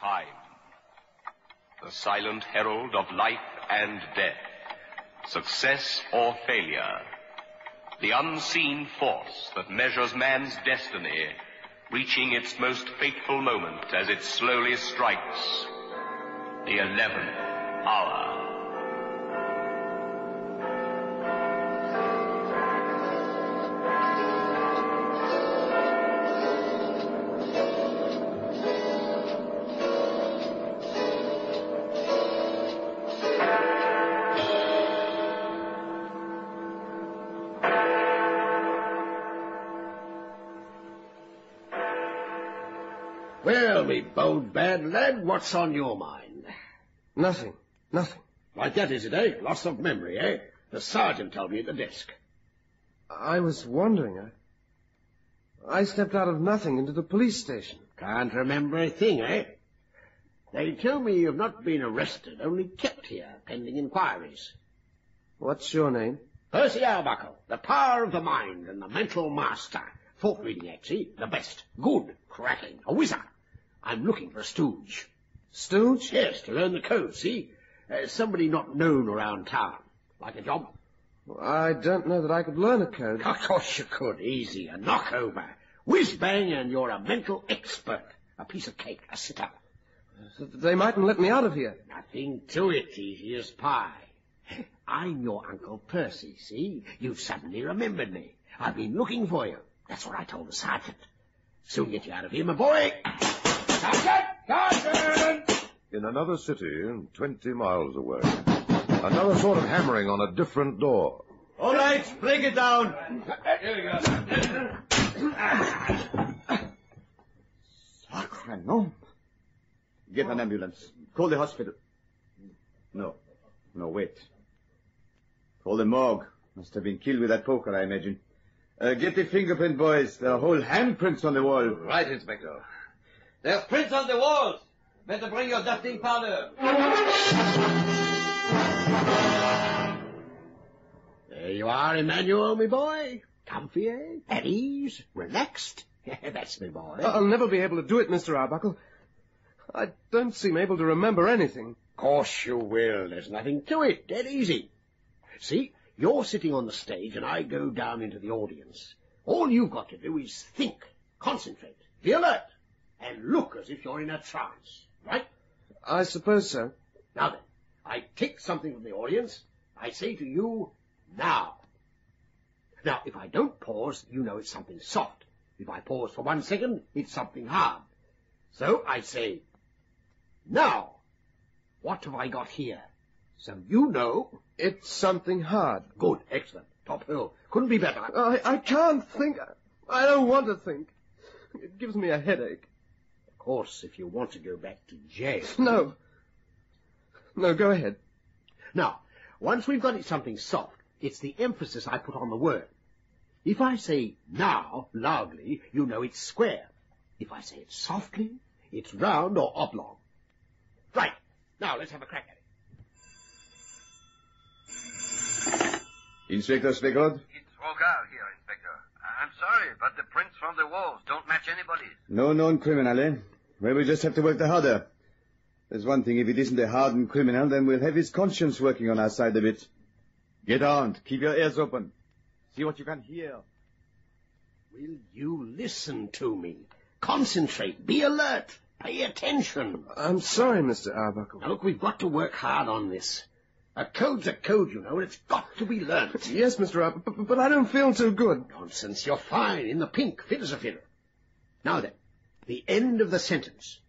Time, the silent herald of life and death, success or failure, the unseen force that measures man's destiny, reaching its most fateful moment as it slowly strikes the 11th hour. Well, me bold bad lad, what's on your mind? Nothing. Like that, is it, eh? Loss of memory, eh? The sergeant told me at the desk. I was wondering. I stepped out of nothing into the police station. Can't remember a thing, eh? They tell me you've not been arrested, only kept here, pending inquiries. What's your name? Percy Arbuckle, the power of the mind and the mental master. Thought reading, actually, the best. Good, cracking, a wizard. I'm looking for a stooge. Stooge? Yes, to learn the code, see? Somebody not known around town. Like a job? I don't know that I could learn a code. Of course you could. Easy, a knockover. Whiz-bang and you're a mental expert. A piece of cake, a sit-up. They mightn't let me out of here. Nothing to it, easy as pie. I'm your Uncle Percy, see? You've suddenly remembered me. I've been looking for you. That's what I told the sergeant. Soon get you out of here, my boy. Sergeant! Sergeant! In another city, 20 miles away. Another sort of hammering on a different door. All right, break it down. Here we go. Sacre nom. Get an ambulance. Call the hospital. No, wait. Call the morgue. Must have been killed with that poker, I imagine. Get the fingerprint, boys. There are whole handprints on the wall. Right, Inspector. There's prints on the walls. Better bring your dusting powder. There you are, Emmanuel, me boy. Comfy, eh? At ease. Relaxed. That's me boy. I'll never be able to do it, Mr. Arbuckle. I don't seem able to remember anything. Course you will. There's nothing to it. Dead easy. See, you're sitting on the stage and I go down into the audience. All you've got to do is think, concentrate, be alert, and look as if you're in a trance, right? I suppose so. Now then, I take something from the audience. I say to you, now. Now, if I don't pause, you know it's something soft. If I pause for 1 second, it's something hard. So I say, now. What have I got here? So you know... It's something hard. Good, excellent. Top hill. Couldn't be better. I can't think. I don't want to think. It gives me a headache. Of course, if you want to go back to jail... No, go ahead. Now, once we've got it something soft, it's the emphasis I put on the word. If I say now, loudly, you know it's square. If I say it softly, it's round or oblong. Right. Now, let's have a crack at it. Inspector Spegod? It's Rogal here, Inspector. I'm sorry, but the prints from the walls don't match anybody's. No known criminal, eh? Well, we just have to work the harder. There's one thing, if it isn't a hardened criminal, then we'll have his conscience working on our side a bit. Get on. Keep your ears open. See what you can hear. Will you listen to me? Concentrate. Be alert. Pay attention. I'm sorry, Mr. Arbuckle. Now, look, we've got to work hard on this. A code's a code, you know, and it's got to be learnt. Yes, Mr. Arbuckle, but I don't feel too good. Nonsense. You're fine. In the pink. Fit as a fiddle. Now then, the end of the sentence.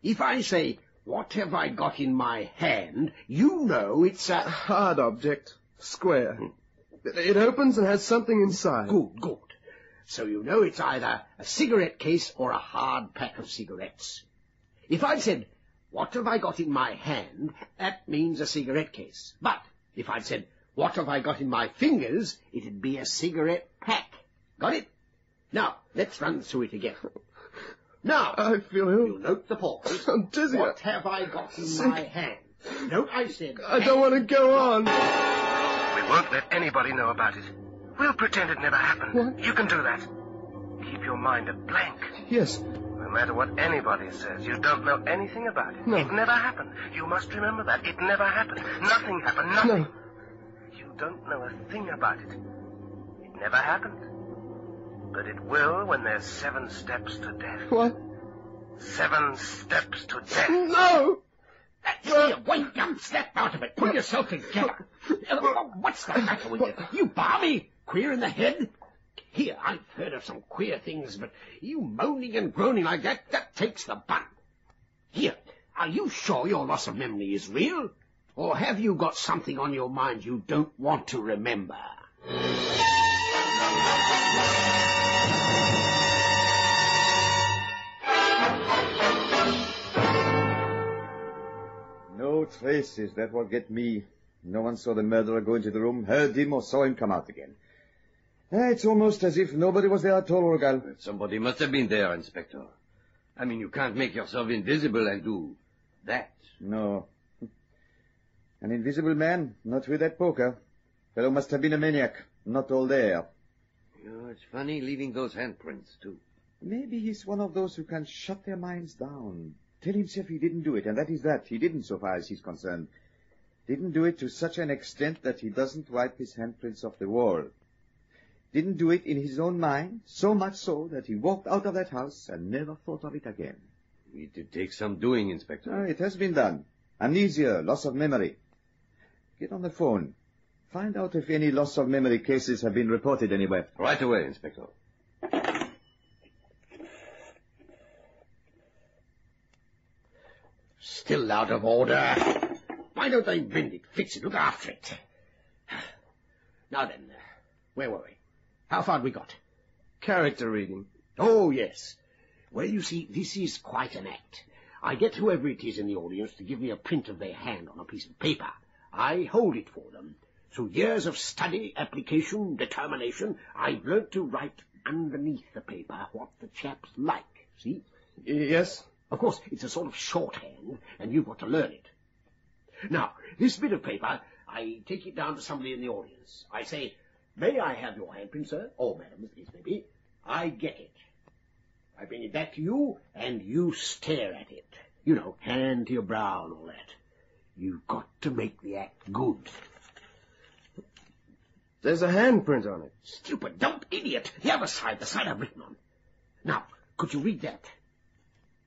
If I say, what have I got in my hand, you know it's a... hard object. Square. It opens and has something inside. Good. So you know it's either a cigarette case or a hard pack of cigarettes. If I'd said, what have I got in my hand, that means a cigarette case. But if I'd said, what have I got in my fingers, it'd be a cigarette pack. Got it? Now, let's run through it again. Now, I feel ill. you note the pause. I'm dizzy. What have I got in my hand? Note I said... I don't want to go on. We won't let anybody know about it. We'll pretend it never happened. What? You can do that. Keep your mind a blank. Yes. We'll matter what anybody says, you don't know anything about it. No. It never happened. You must remember that. It never happened. Nothing happened. Nothing. No. You don't know a thing about it. It never happened. But it will when there's 7 steps to death. What? 7 steps to death. No! Here, wake up, snap out of it. Pull yourself together. What's the matter with you? You balmy? Queer in the head? Here, I've heard of some queer things, but you moaning and groaning like that takes the bun. Here, are you sure your loss of memory is real? Or have you got something on your mind you don't want to remember? No traces. That what get me. No one saw the murderer go into the room, heard him, or saw him come out again. It's almost as if nobody was there at all, Rogal. Somebody must have been there, Inspector. I mean, you can't make yourself invisible and do that. No. An invisible man, not with that poker. Fellow must have been a maniac, not all there. You know, it's funny leaving those handprints, too. Maybe he's one of those who can shut their minds down. Tell himself he didn't do it, and that is that. He didn't, so far as he's concerned. Didn't do it to such an extent that he doesn't wipe his handprints off the wall. Didn't do it in his own mind, so much so that he walked out of that house and never thought of it again. It did take some doing, Inspector. It has been done. Amnesia, loss of memory. Get on the phone. Find out if any loss of memory cases have been reported anywhere. Right away, Inspector. Still out of order. Why don't they mend it, fix it, look after it? Now then, where were we? How far had we got? Character reading. Oh, yes. Well, you see, this is quite an act. I get whoever it is in the audience to give me a print of their hand on a piece of paper. I hold it for them. Through years of study, application, determination, I've learnt to write underneath the paper what the chap's like. See? Yes? Of course, it's a sort of shorthand, and you've got to learn it. Now, this bit of paper, I take it down to somebody in the audience. I say, "May I have your handprint, sir?" Or madam, as the case may be. I get it. I bring it back to you, and you stare at it. You know, hand to your brow and all that. You've got to make the act good. There's a handprint on it. Stupid, dumb idiot. The other side, the side I've written on. Now, could you read that?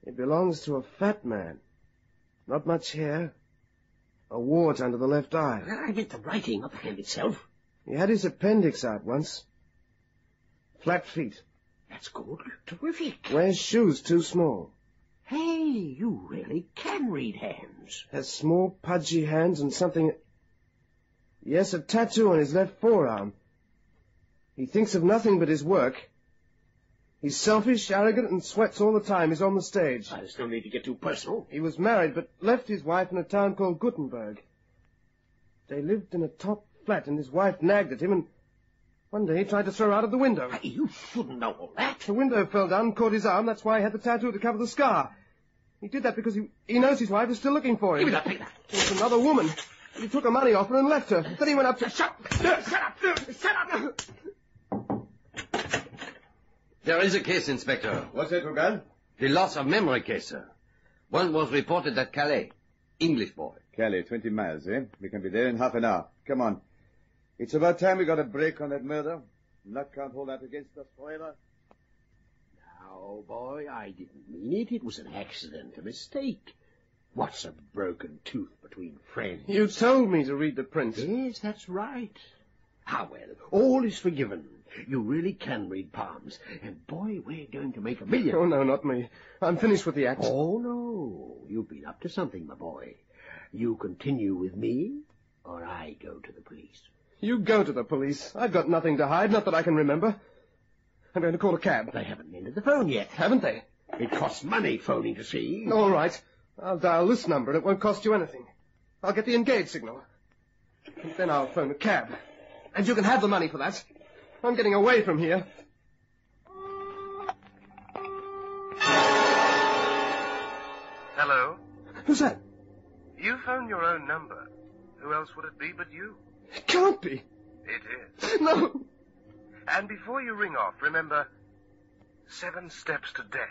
It belongs to a fat man. Not much hair. A wart under the left eye. I meant the writing, not the hand itself. He had his appendix out once. Flat feet. That's good. Terrific. Wears shoes too small. Hey, you really can read hands. Has small, pudgy hands and something... Yes, a tattoo on his left forearm. He thinks of nothing but his work. He's selfish, arrogant, and sweats all the time he's on the stage. There's no need to get too personal. He was married, but left his wife in a town called Gutenberg. They lived in a top flat, and his wife nagged at him, and one day he tried to throw her out of the window. Hey, you shouldn't know all that. The window fell down and caught his arm. That's why he had the tattoo to cover the scar. He did that because he knows his wife is still looking for him. Give me that paper. It's another woman. He took her money off her and left her. Then he went up to... Shut up! There is a case, Inspector. What's that, Rogal? The loss of memory case, sir. One was reported at Calais. English boy. Calais, 20 miles, eh? We can be there in half an hour. Come on. It's about time we got a break on that murder. Luck can't hold out against us forever. Now, boy, I didn't mean it. It was an accident, a mistake. What's a broken tooth between friends? You told me to read the print. Yes, that's right. Ah, well, all is forgiven. You really can read palms. And, boy, we're going to make $1 million. Oh, no, not me. I'm finished with the act. Oh, no. You've been up to something, my boy. You continue with me, or I go to the police. You go to the police. I've got nothing to hide, not that I can remember. I'm going to call a cab. They haven't mended the phone yet. Haven't they? It costs money phoning to see. All right. I'll dial this number, and it won't cost you anything. I'll get the engage signal. And then I'll phone a cab. And you can have the money for that. I'm getting away from here. Hello? Who's that? You phone your own number. Who else would it be but you? It can't be. It is. No. And before you ring off, remember, 7 steps to death,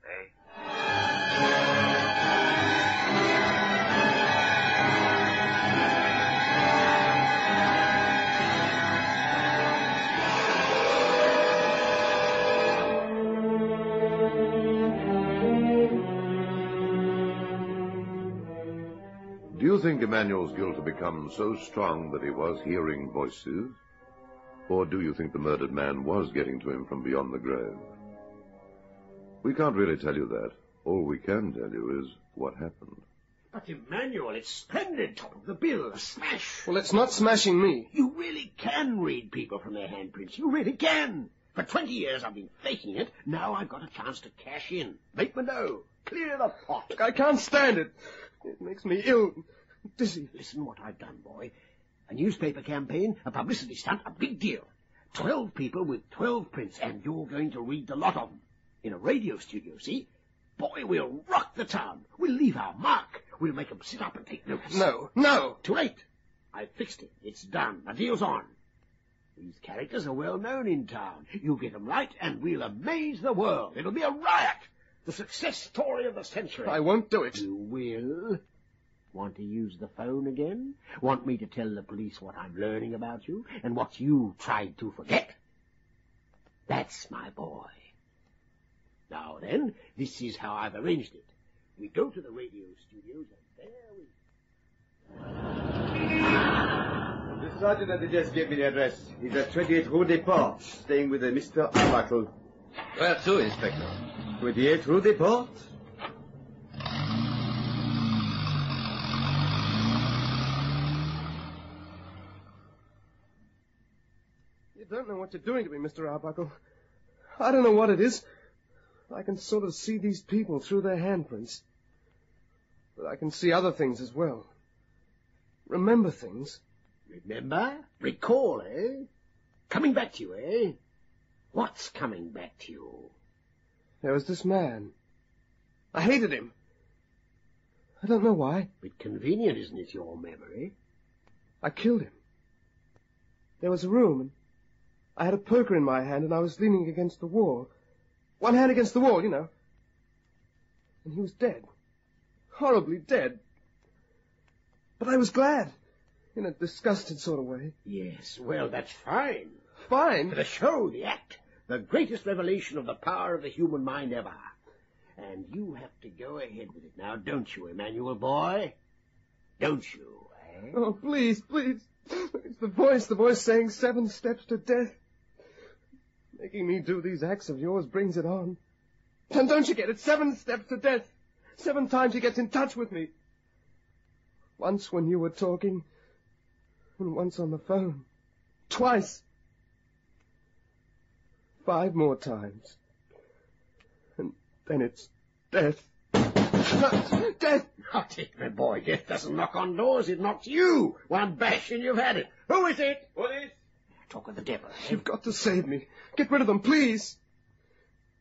eh? you think Emmanuel's guilt had become so strong that he was hearing voices? Or do you think the murdered man was getting to him from beyond the grave? We can't really tell you that. All we can tell you is what happened. But, Emmanuel, it's splendid. Top of the bill. A smash. Well, it's not smashing me. You really can read people from their handprints. You really can. For 20 years I've been faking it. Now I've got a chance to cash in. Make my dough. Clear the pot. Look, I can't stand it. It makes me ill. Dizzy. Listen what I've done, boy. A newspaper campaign, a publicity stunt, a big deal. 12 people with 12 prints, and you're going to read the lot of them. In a radio studio, see? Boy, we'll rock the town. We'll leave our mark. We'll make them sit up and take notice. No. Too late. I've fixed it. It's done. The deal's on. These characters are well known in town. You get them right, and we'll amaze the world. It'll be a riot. The success story of the century. I won't do it. You will? Want to use the phone again? Want me to tell the police what I'm learning about you and what you tried to forget? That's my boy. Now then, this is how I've arranged it. We go to the radio studios and there we... The sergeant at the desk gave me the address. He's at 28 Rue des Portes, staying with a Mr. Arbuckle. Where to, Inspector? 28 Rue des Portes? You don't know what you're doing to me, Mr. Arbuckle. I don't know what it is. I can sort of see these people through their handprints. But I can see other things as well. Remember things. Remember? Recall, eh? Coming back to you, eh? What's coming back to you? There was this man. I hated him. I don't know why. Bit convenient, isn't it, your memory? I killed him. There was a room, and I had a poker in my hand, and I was leaning against the wall. One hand against the wall, you know. And he was dead. Horribly dead. But I was glad. In a disgusted sort of way. Yes, well, that's fine. Fine? The show, the act. The greatest revelation of the power of the human mind ever. And you have to go ahead with it now, don't you, Emmanuel, boy? Don't you, eh? Oh, please, please. It's the voice saying 7 steps to death. Making me do these acts of yours brings it on. And don't you get it? 7 steps to death. 7 times he gets in touch with me. Once when you were talking, and once on the phone. Twice. 5 more times. And then it's death. Death! Not it, my boy. Death doesn't knock on doors. It knocks you. One bash and you've had it. Who is it? Police! Talk with the devil. You've got to save me. Get rid of them, please.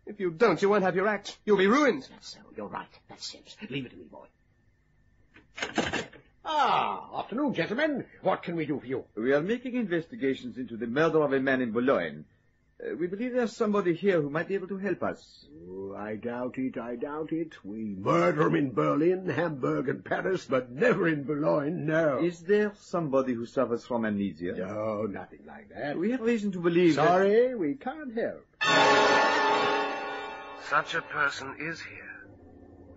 If you don't, you won't have your act. You'll be ruined. That's so. You're right. That's sense. Leave it to me, boy. Ah, afternoon, gentlemen. What can we do for you? We are making investigations into the murder of a man in Boulogne. We believe there's somebody here who might be able to help us. Oh, I doubt it, I doubt it. We murder 'em in Berlin, Hamburg, and Paris, but never in Boulogne, no. Is there somebody who suffers from amnesia? No, nothing like that. We have reason to believe Sorry, we can't help. Such a person is here.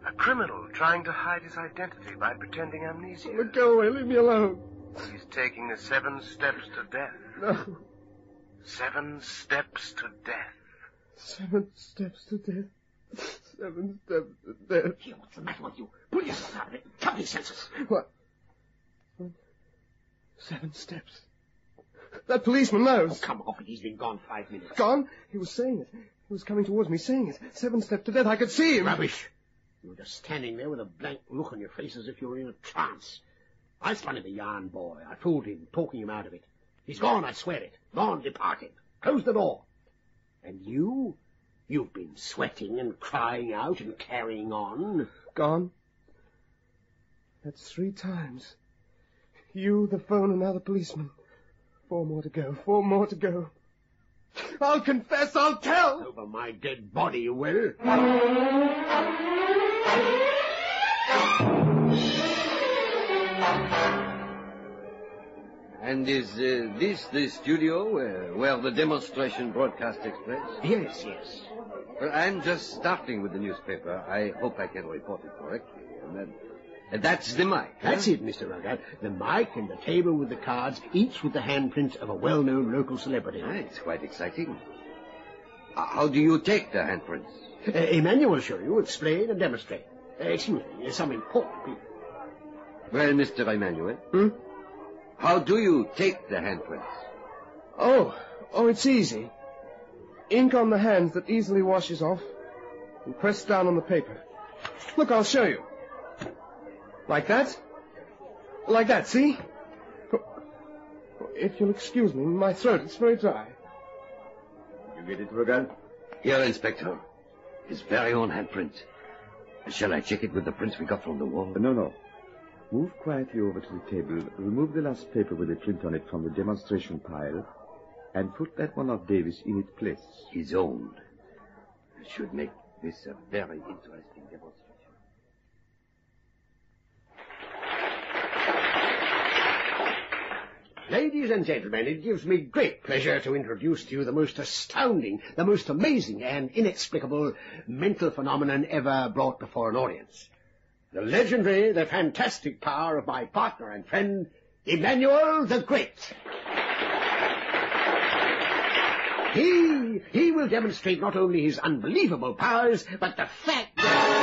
A criminal trying to hide his identity by pretending amnesia. Let go away. Leave me alone. He's taking the 7 steps to death. No. 7 steps to death. 7 steps to death. 7 steps to death. Here, what's the matter with you? Pull yourself out of it. Come to your senses. What? 7 steps. That policeman knows. Oh, come off it. He's been gone 5 minutes. Gone? He was saying it. He was coming towards me saying it. 7 steps to death. I could see him. Rubbish. You were just standing there with a blank look on your face as if you were in a trance. I spun him a yarn, boy. I fooled him, talking him out of it. He's gone, I swear it. Gone, departed. Close the door. And you? You've been sweating and crying out and carrying on. Gone? That's 3 times. You, the phone, and now the policeman. 4 more to go. 4 more to go. I'll confess. I'll tell. Over my dead body, you will. And is this the studio where the demonstration broadcast takes place? Yes, yes. Well, I'm just starting with the newspaper. I hope I can report it correctly. And That's the mic. That's it, Mr. Rugged. The mic and the table with the cards, each with the handprint of a well-known local celebrity. It's quite exciting. How do you take the handprints? Emmanuel will show you, explain, and demonstrate. Excuse me, some important people. Well, Mr. Emmanuel, how do you take the handprints? Oh, it's easy. Ink on the hands that easily washes off, and press down on the paper. Look, I'll show you. Like that? Like that, see? If you'll excuse me, my throat, it's very dry. You get it, Rugal? Here, Inspector. His very own handprint. Shall I check it with the prints we got from the wall? No. Move quietly over to the table, remove the last paper with a print on it from the demonstration pile, and put that one of Davis in its place. His own. Should make this a very interesting demonstration. Ladies and gentlemen, it gives me great pleasure to introduce to you the most astounding, the most amazing and inexplicable mental phenomenon ever brought before an audience. The legendary, the fantastic power of my partner and friend, Emmanuel the Great. He will demonstrate not only his unbelievable powers, but the fact that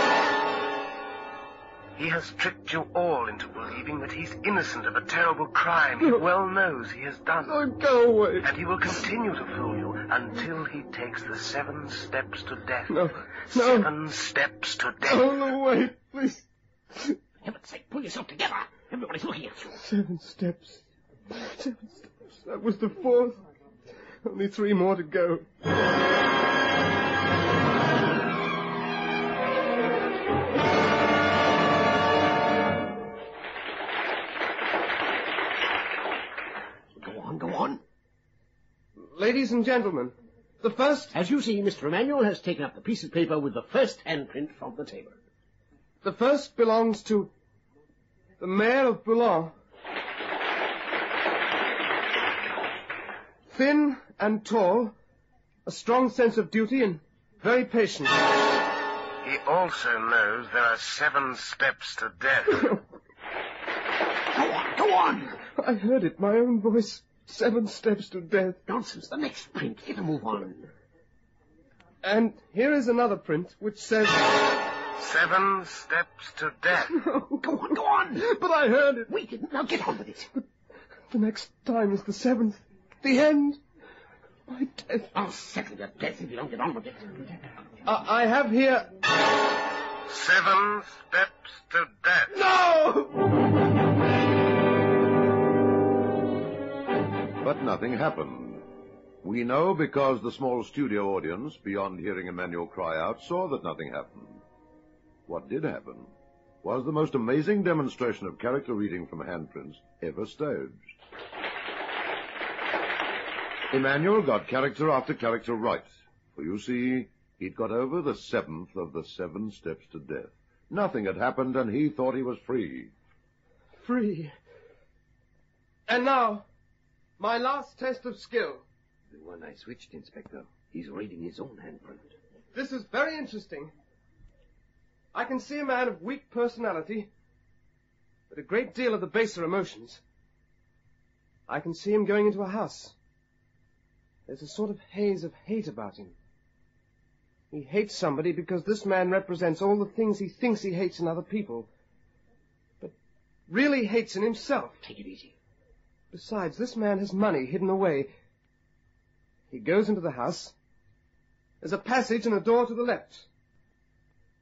he has tricked you all into believing that he's innocent of a terrible crime he well knows he has done. Oh, go away. And he will continue to fool you until he takes the 7 steps to death. No. 7 steps to death. No, wait, please. For heaven's sake, pull yourself together. Everybody's looking at you. 7 steps. 7 steps. That was the 4th. Only 3 more to go. Go on. Ladies and gentlemen, the first... As you see, Mr. Emmanuel has taken up the piece of paper with the first handprint from the table. The first belongs to the Mayor of Boulogne. Thin and tall, a strong sense of duty, and very patient. He also knows there are 7 steps to death. Go on. I heard it, my own voice. 7 steps to death. Nonsense. The next print. Get a move on. And here is another print which says... 7 steps to death. Go on. But I heard it. We didn't. Now get on with it. But the next time is the 7th. The end. My death. I'll settle your death if you don't get on with it. I have here... 7 steps to death. No! But nothing happened. We know because the small studio audience, beyond hearing Emmanuel cry out, saw that nothing happened. What did happen was the most amazing demonstration of character reading from handprints ever staged. Emmanuel got character after character right, for you see, he'd got over the 7th of the 7 steps to death. Nothing had happened, and he thought he was free. Free. And now, my last test of skill. The one I switched, Inspector. He's reading his own handprint. This is very interesting. I can see a man of weak personality, but a great deal of the baser emotions. I can see him going into a house. There's a sort of haze of hate about him. He hates somebody because this man represents all the things he thinks he hates in other people, but really hates in himself. Take it easy. Besides, this man has money hidden away. He goes into the house. There's a passage and a door to the left.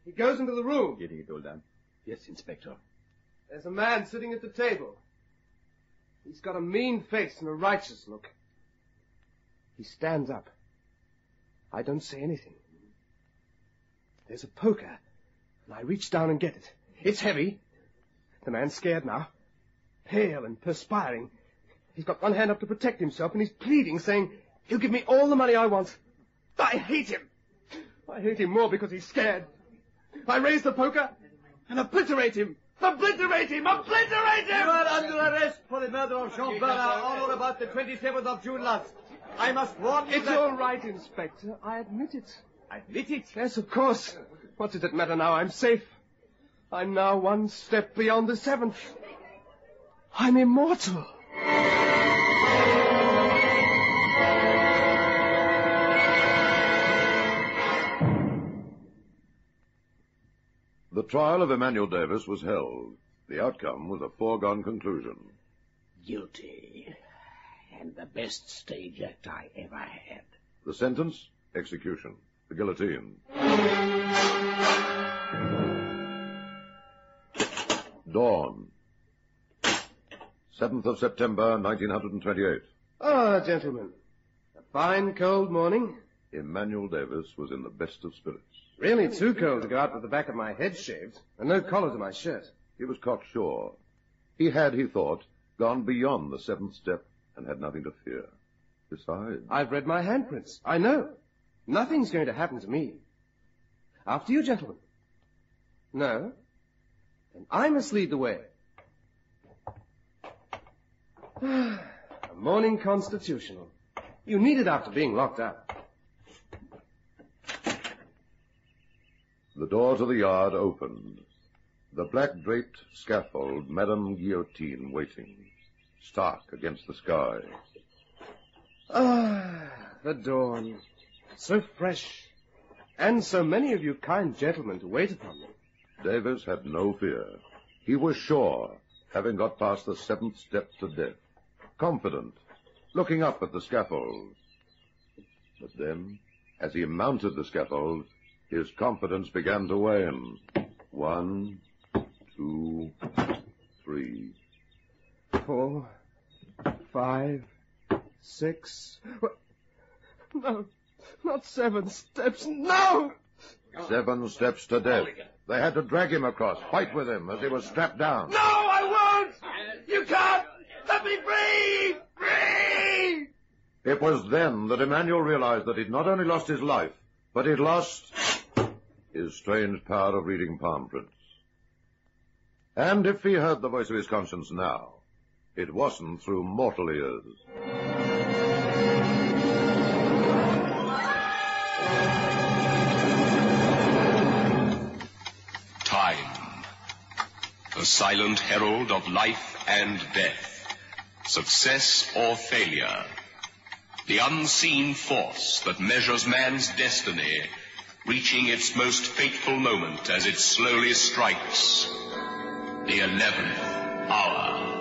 He goes into the room. Getting it all done. Yes, Inspector. There's a man sitting at the table. He's got a mean face and a righteous look. He stands up. I don't say anything. There's a poker, and I reach down and get it. It's heavy. The man's scared now, pale and perspiring. He's got one hand up to protect himself, and he's pleading, saying, he'll give me all the money I want. I hate him. I hate him more because he's scared. I raise the poker and obliterate him. Obliterate him! Obliterate him! You are under arrest for the murder of Jean Bernard on or about the 27th of June last. I must warn you It's that... all right, Inspector. I admit it. Admit it. Yes, of course. What does it matter now? I'm safe. I'm now one step beyond the seventh. I'm immortal. The trial of Emmanuel Davis was held. The outcome was a foregone conclusion. Guilty. And the best stage act I ever had. The sentence? Execution. The guillotine. Dawn. 7th of September, 1928. Ah, gentlemen. A fine cold morning. Emmanuel Davis was in the best of spirits. Really too cold to go out with the back of my head shaved, and no collar to my shirt. He was cocksure. He had, he thought, gone beyond the seventh step and had nothing to fear. Besides... I've read my handprints. I know. Nothing's going to happen to me. After you, gentlemen. No? Then I must lead the way. A morning constitutional. You need it after being locked up. The door to the yard opened. The black-draped scaffold, Madame Guillotine waiting, stark against the sky. Ah, the dawn. So fresh. And so many of you kind gentlemen to wait upon me. Davis had no fear. He was sure, having got past the seventh step to death. Confident, looking up at the scaffold. But then, as he mounted the scaffold, his confidence began to wane. 1, 2, 3. 4, 5, 6. No, not 7 steps. No! 7 steps to death. They had to drag him across, fight with him as he was strapped down. No, I won't! You can't! Let me free! Free! It was then that Emmanuel realized that he'd not only lost his life, but he'd lost his strange power of reading palm prints. And if he heard the voice of his conscience now, it wasn't through mortal ears. Time, the silent herald of life and death, success or failure, the unseen force that measures man's destiny, reaching its most fateful moment as it slowly strikes the 11th hour.